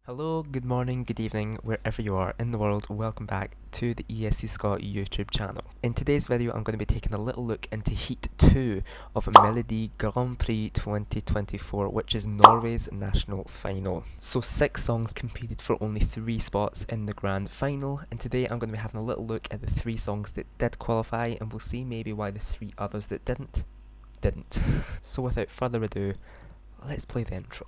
Hello, good morning, good evening, wherever you are in the world, welcome back to the ESC Scot YouTube channel. In today's video I'm going to be taking a little look into Heat 2 of Melodi Grand Prix 2024, which is Norway's national final. So 6 songs competed for only 3 spots in the grand final, and today I'm going to be having a little look at the 3 songs that did qualify, and we'll see maybe why the 3 others that didn't. So without further ado, let's play the intro.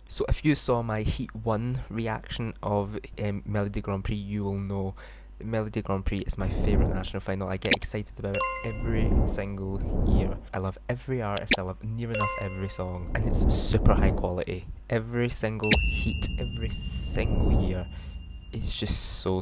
So if you saw my Heat 1 reaction of Melodi Grand Prix, you will know Melodi Grand Prix is my favourite national final. I get excited about it every single year. I love every artist, I love near enough every song, and it's super high quality. Every single Heat, every single year, it's just so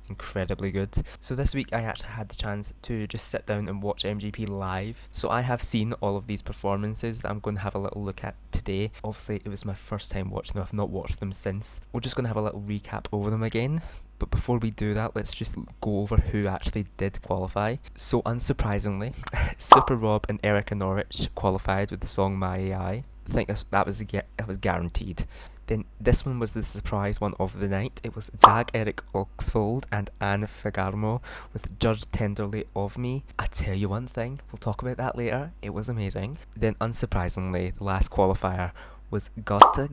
incredibly good. So this week I actually had the chance to just sit down and watch MGP live. So I have seen all of these performances that I'm going to have a little look at today. Obviously it was my first time watching them, I've not watched them since. We're just going to have a little recap over them again. But before we do that, let's just go over who actually did qualify. So unsurprisingly, Super Rob and Erica Norwich qualified with the song My AI. I think that was guaranteed. Then this one was the surprise one of the night. It was Dag Erik Oxfold and Anne Fagarmo with Judge Tenderly of Me. I tell you one thing, we'll talk about that later, it was amazing. Then unsurprisingly, the last qualifier was Gauta,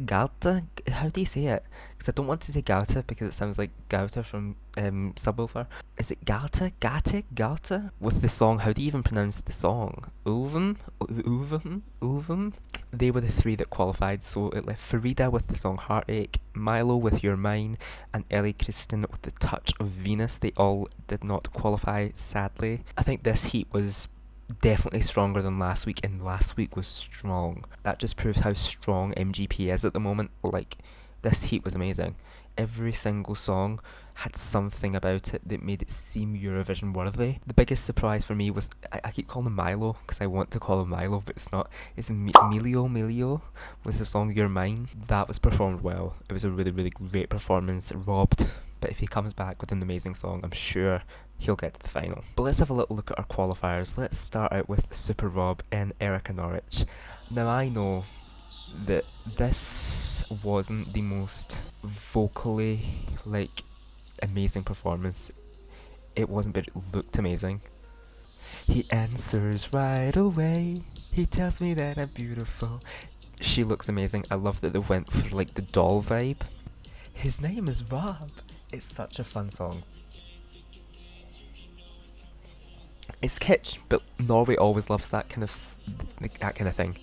how do you say it? Because I don't want to say Gauta because it sounds like Gauta from Subwoofer. Is it Gauta? With the song, how do you even pronounce the song? Uvum? They were the 3 that qualified, so it left Farida with the song Heartache, Milo with Your Mine, and Ellie Kristen with the Touch of Venus. They all did not qualify, sadly. I think this heat was definitely stronger than last week, and last week was strong. That just proves how strong MGP is at the moment. Like, this heat was amazing. Every single song had something about it that made it seem Eurovision worthy. The biggest surprise for me was, I keep calling him Milo because I want to call him Milo, but it's not. It's Emilio with the song You're Mine. That was performed well. It was a really great performance. Robbed, but if he comes back with an amazing song, I'm sure he'll get to the final. But let's have a little look at our qualifiers. Let's start out with Super Rob and Erica Norwich. Now I know that this wasn't the most vocally amazing performance. It wasn't, but it looked amazing. He answers right away. He tells me that I'm beautiful. She looks amazing. I love that they went for the doll vibe. His name is Rob. It's such a fun song. It's kitsch, but Norway always loves that kind of thing.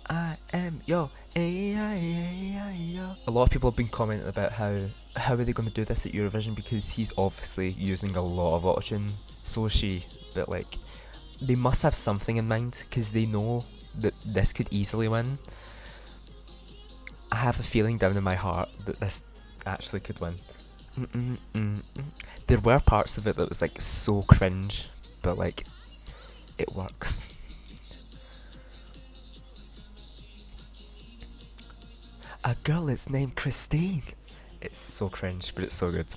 I am your AI. A lot of people have been commenting about how are they going to do this at Eurovision, because he's obviously using a lot of autotune. So is she, but they must have something in mind because they know that this could easily win. I have a feeling down in my heart that this actually could win. There were parts of it that was so cringe, but it works. A girl is named Christine. It's so cringe, but it's so good.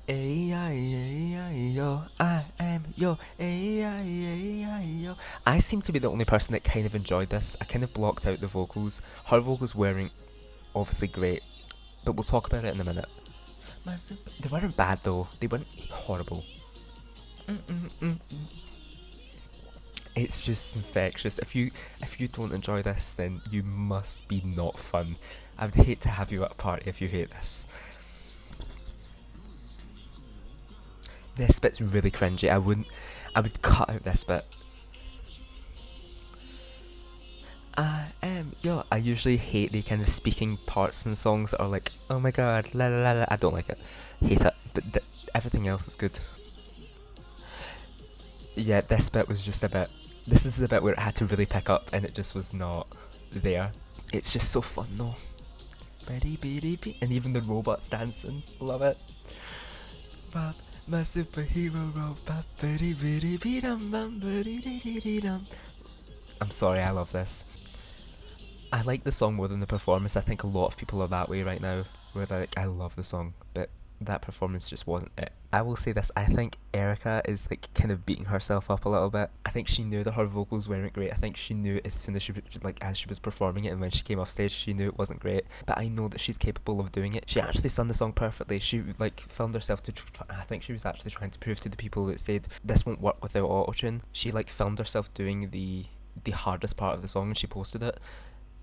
A-I-A-I-O, I am your A-I-A-I-O. I seem to be the only person that kind of enjoyed this. I kind of blocked out the vocals. Her vocals weren't obviously great, but we'll talk about it in a minute. They weren't bad though. They weren't horrible. It's just infectious. If you don't enjoy this, then you must be not fun. I would hate to have you at a party if you hate this. This bit's really cringy. I would cut out this bit. I usually hate the kind of speaking parts in songs that are oh my god, la la la la. I don't like it. Hate it. But everything else is good. Yeah, this bit was just a bit. This is the bit where it had to really pick up, and it just was not there. It's just so fun though. And even the robots dancing. Love it. Bob, my superhero robot. I'm sorry, I love this. I like the song more than the performance. I think a lot of people are that way right now, where they're I love the song, but that performance just wasn't it. I will say this, I think Erica is like kind of beating herself up a little bit. I think she knew that her vocals weren't great. I think she knew as soon as as she was performing it, and when she came off stage she knew it wasn't great. But I know that she's capable of doing it. She actually sung the song perfectly. She like filmed herself to I think she was actually trying to prove to the people that said this won't work without autotune. She like filmed herself doing the hardest part of the song and she posted it,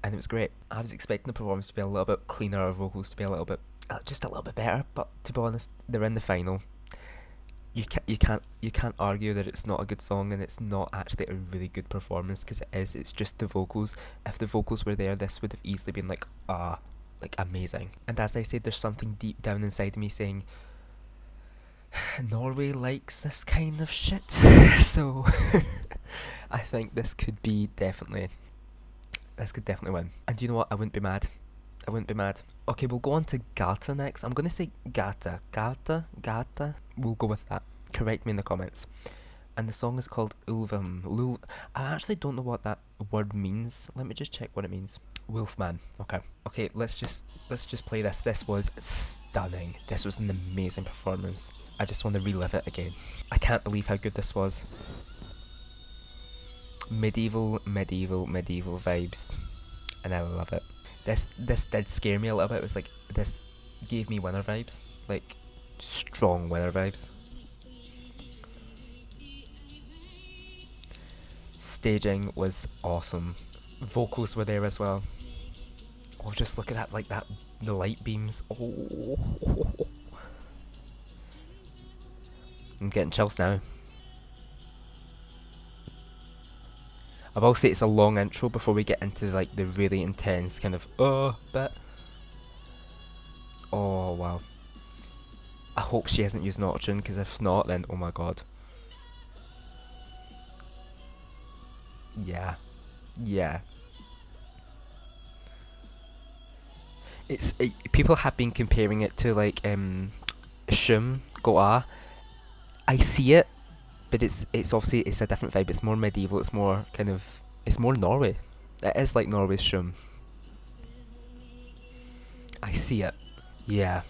and it was great. I was expecting the performance to be a little bit cleaner, her vocals to be a little bit just a little bit better, but to be honest, they're in the final. You can't argue that it's not a good song and it's not actually a really good performance, because it is. It's just the vocals. If the vocals were there, this would have easily been like amazing. And as I said, there's something deep down inside me saying Norway likes this kind of shit. So I think this could definitely win. And you know what? I wouldn't be mad. Okay, we'll go on to Gata next. I'm going to say Gata. We'll go with that. Correct me in the comments. And the song is called Ulvam. I actually don't know what that word means. Let me just check what it means. Wolfman. Okay, let's just play this. This was stunning. This was an amazing performance. I just want to relive it again. I can't believe how good this was. Medieval vibes. And I love it. This did scare me a little bit. It was like, this gave me winner vibes, like strong winner vibes. Staging was awesome. Vocals were there as well. Oh, just look at that, like that, the light beams. Oh, I'm getting chills now. I will say it's a long intro before we get into like the really intense kind of bit. Oh wow. I hope she hasn't used an autotune, because if not, then oh my god. Yeah. People have been comparing it to like Shum Goa. I see it. But it's obviously it's a different vibe. It's more medieval. It's more kind of, it's more Norway. It is like Norway's Shum. I see it. Yeah.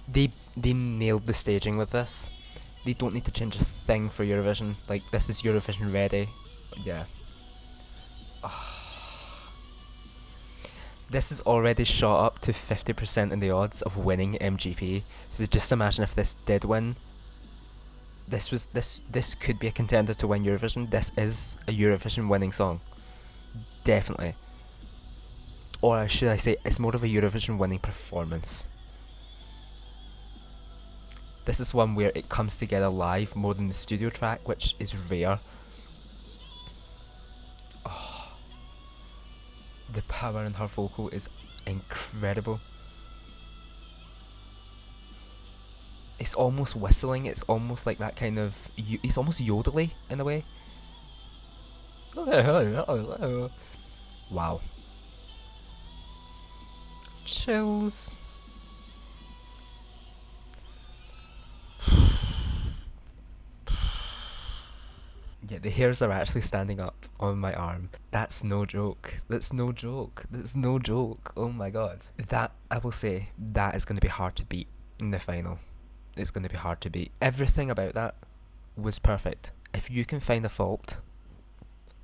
They nailed the staging with this. They don't need to change a thing for Eurovision. Like, this is Eurovision ready. Yeah. This is already shot up to 50% in the odds of winning MGP. So just imagine if this did win. This could be a contender to win Eurovision. This is a Eurovision winning song. Definitely. Or should I say, it's more of a Eurovision winning performance. This is one where it comes together live more than the studio track, which is rare. The power in her vocal is incredible. It's almost whistling. It's almost like that kind of. It's almost yodely in a way. Wow. Chills. Yeah, the hairs are actually standing up on my arm. That's no joke. Oh my god. That, I will say, that is going to be hard to beat in the final. It's going to be hard to beat. Everything about that was perfect. If you can find a fault,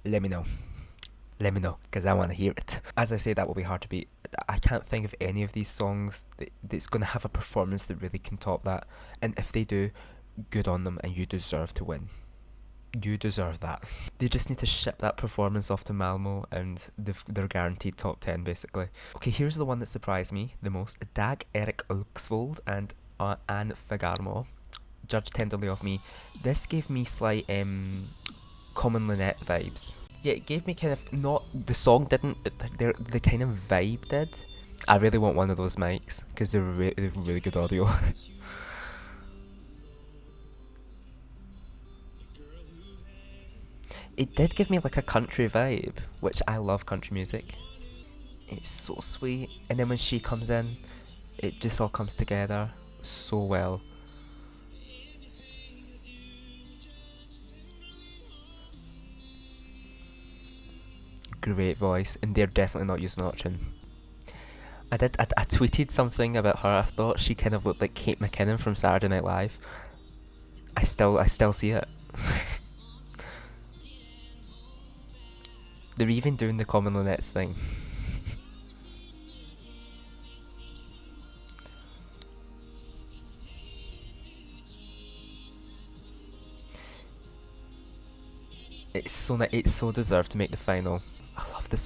let me know. Because I want to hear it. As I say, that will be hard to beat. I can't think of any of these songs that's going to have a performance that really can top that. And if they do, good on them, and you deserve to win. You deserve that. They just need to ship that performance off to Malmo and they're guaranteed top 10 basically. Okay, here's the one that surprised me the most. Dag Erik Ulksvold and Anne Fagarmo, Judge Tenderly of Me. This gave me slight Common Lynette vibes. Yeah, it gave me kind of, not, the song didn't, the kind of vibe did. I really want one of those mics because they're really good audio. It did give me like a country vibe, which I love country music. It's so sweet, and then when she comes in, it just all comes together so well. great voice, and they're definitely not using auto-tune. I tweeted something about her. I thought she kind of looked like Kate McKinnon from Saturday Night Live. I still see it. They're even doing the Common Lunettes thing. It's so deserved to make the final.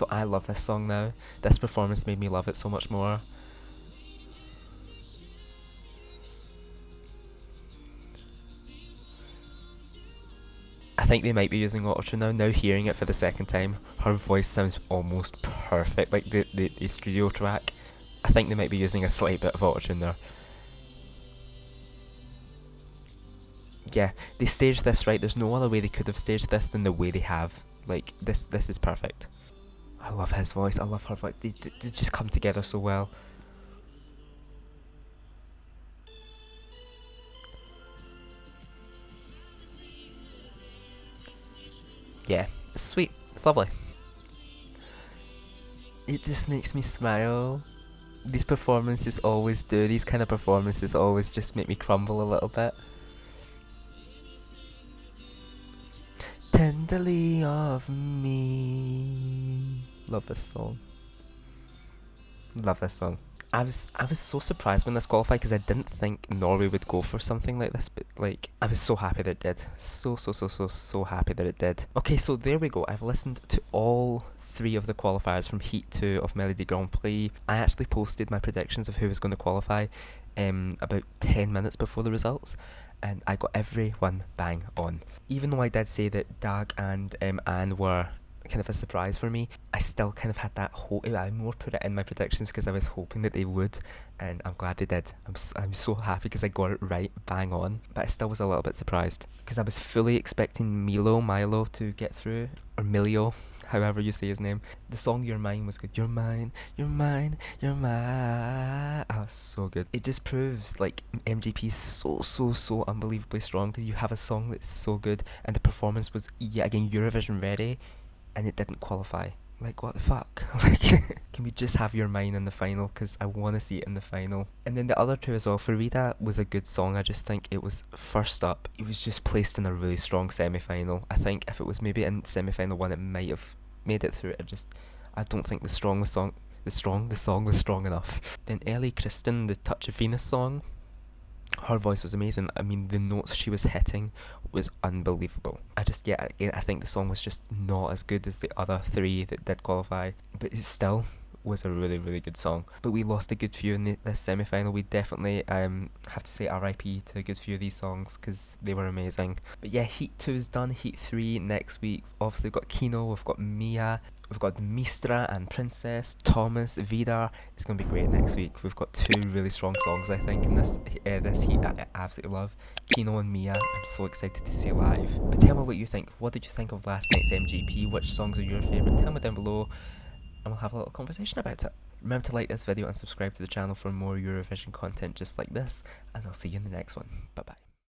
I love this song now. This performance made me love it so much more. I think they might be using auto-tune now. Now hearing it for the second time, her voice sounds almost perfect, like the studio track. I think they might be using a slight bit of auto-tune there. Yeah, they staged this right. There's no other way they could have staged this than the way they have. Like, this is perfect. I love his voice, I love her voice. They just come together so well. Yeah, it's sweet. It's lovely. It just makes me smile. These performances always do. These kind of performances always just make me crumble a little bit. Tenderly of me. Love this song. Love this song. I was so surprised when this qualified because I didn't think Norway would go for something like this, but like I was so happy that it did. So happy that it did. Okay, so there we go. I've listened to all 3 of the qualifiers from Heat 2 of Melodi Grand Prix. I actually posted my predictions of who was going to qualify about 10 minutes before the results, and I got everyone bang on. Even though I did say that Dag and Anne were kind of a surprise for me, I still kind of had that hope. I more put it in my predictions because I was hoping that they would, and I'm glad they did. I'm so happy because I got it right, bang on. But I still was a little bit surprised because I was fully expecting Milo to get through, or Milio, however you say his name. The song You're Mine was good. You're mine, you're mine, you're mine. Oh, so good. It just proves like MGP is so unbelievably strong because you have a song that's so good, and the performance was yet again Eurovision ready, and it didn't qualify. Like, what the fuck? Like, can we just have Your Mine in the final? Because I want to see it in the final. And then the other 2 as well. F.Y.R was a good song. I just think it was first up. It was just placed in a really strong semi-final. I think if it was maybe in semi-final 1, it might have made it through. I don't think the song was strong enough. Then Ellie Kristen, the Touch of Venus song. Her voice was amazing. I mean, the notes she was hitting was unbelievable. I think the song was just not as good as the other 3 that did qualify, but it still was a really good song. But we lost a good few in this semi-final. We definitely have to say RIP to a good few of these songs because they were amazing. But yeah, Heat 2 is done. Heat 3 next week. Obviously we've got Kino, we've got Mia, we've got Mistra and Princess, Thomas, Vidar. It's going to be great next week. We've got 2 really strong songs, I think, in this Heat I absolutely love. Kino and Mia, I'm so excited to see live. But tell me what you think. What did you think of last night's MGP? Which songs are your favourite? Tell me down below, and we'll have a little conversation about it. Remember to like this video and subscribe to the channel for more Eurovision content just like this, and I'll see you in the next one. Bye bye.